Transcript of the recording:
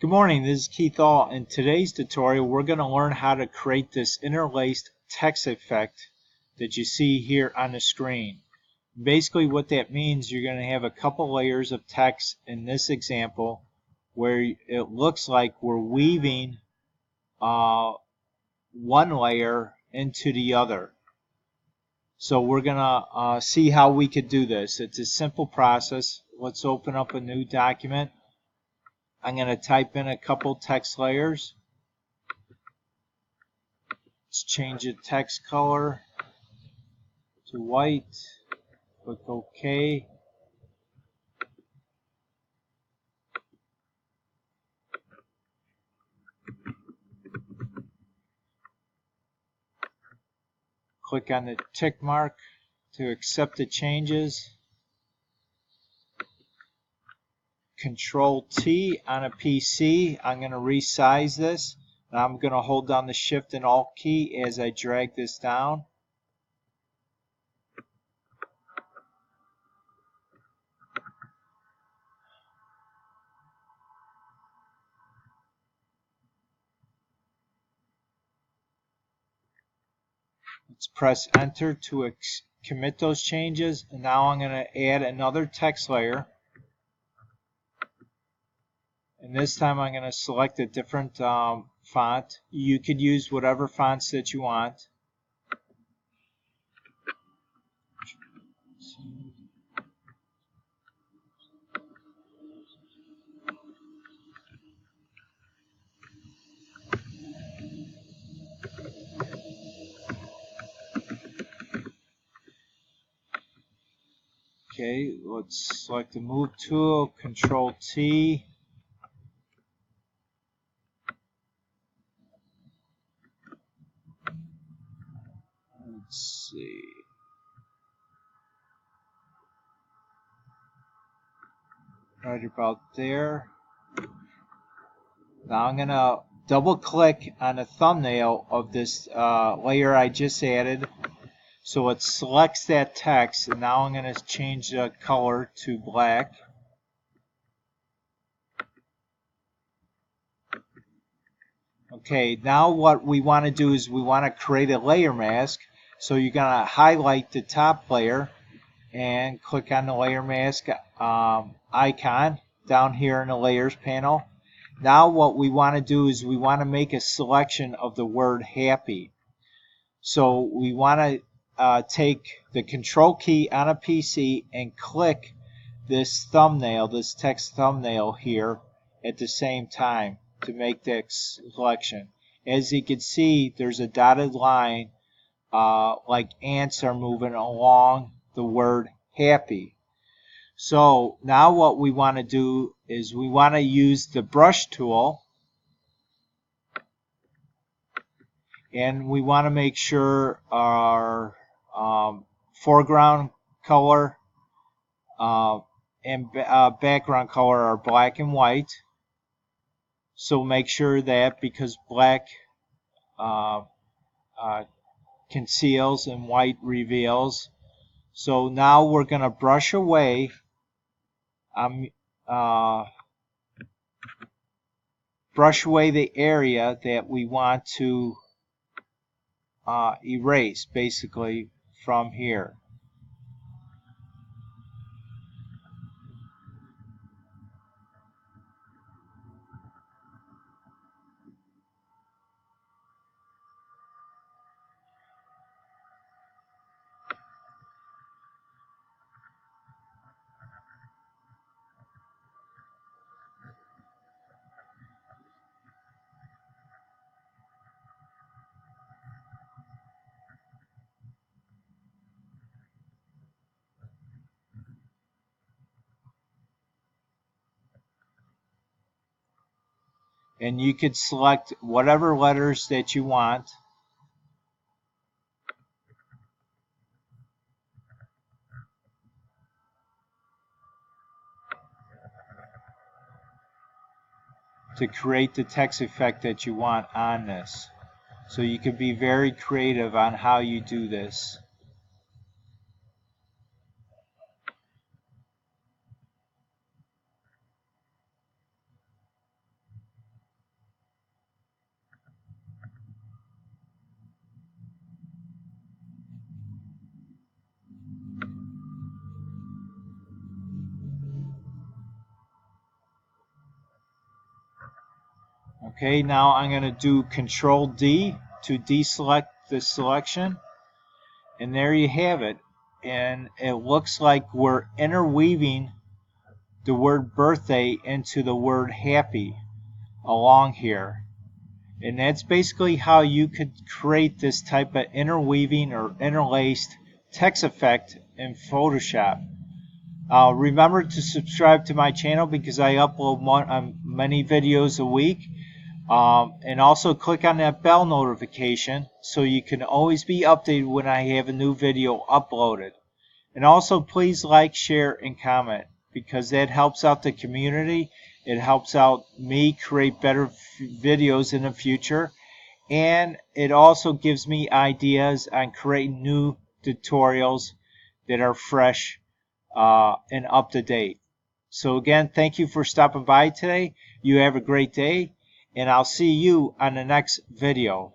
Good morning, this is Keith All. In today's tutorial, we're going to learn how to create this interlaced text effect that you see here on the screen. Basically what that means, you're going to have a couple layers of text in this example where it looks like we're weaving one layer into the other. So we're going to see how we could do this. It's a simple process. Let's open up a new document. I'm going to type in a couple text layers. Let's change the text color to white. Click OK. Click on the tick mark to accept the changes. Control T on a PC. I'm going to resize this. I'm going to hold down the Shift and Alt key as I drag this down. Let's press Enter to commit those changes. And now I'm going to add another text layer. And this time I'm going to select a different font. You could use whatever fonts that you want. Okay, let's select the Move tool, Control T. Let's see. Right about there. Now I'm going to double click on the thumbnail of this layer I just added. So it selects that text, and now I'm going to change the color to black. Okay, now what we want to do is we want to create a layer mask. So you're going to highlight the top layer and click on the layer mask icon down here in the layers panel. Now what we want to do is we want to make a selection of the word happy. So we want to take the Control key on a PC and click this thumbnail, this text thumbnail here at the same time to make that selection. As you can see, there's a dotted line like ants are moving along the word happy. So now what we want to do is we want to use the brush tool, and we want to make sure our foreground color and background color are black and white. So make sure that, because black conceals and white reveals. So now we're going to brush away the area that we want to erase, basically, from here. And you could select whatever letters that you want. To create the text effect that you want on this. So you can be very creative on how you do this. Okay, now I'm going to do Control D to deselect the selection. And there you have it. And it looks like we're interweaving the word birthday into the word happy along here. And that's basically how you could create this type of interweaving or interlaced text effect in Photoshop. Remember to subscribe to my channel because I upload many videos a week. And also click on that bell notification so you can always be updated when I have a new video uploaded. And also please like, share, and comment because that helps out the community. It helps out me create better videos in the future. And it also gives me ideas on creating new tutorials that are fresh and up to date. So again, thank you for stopping by today. You have a great day, and I'll see you on the next video.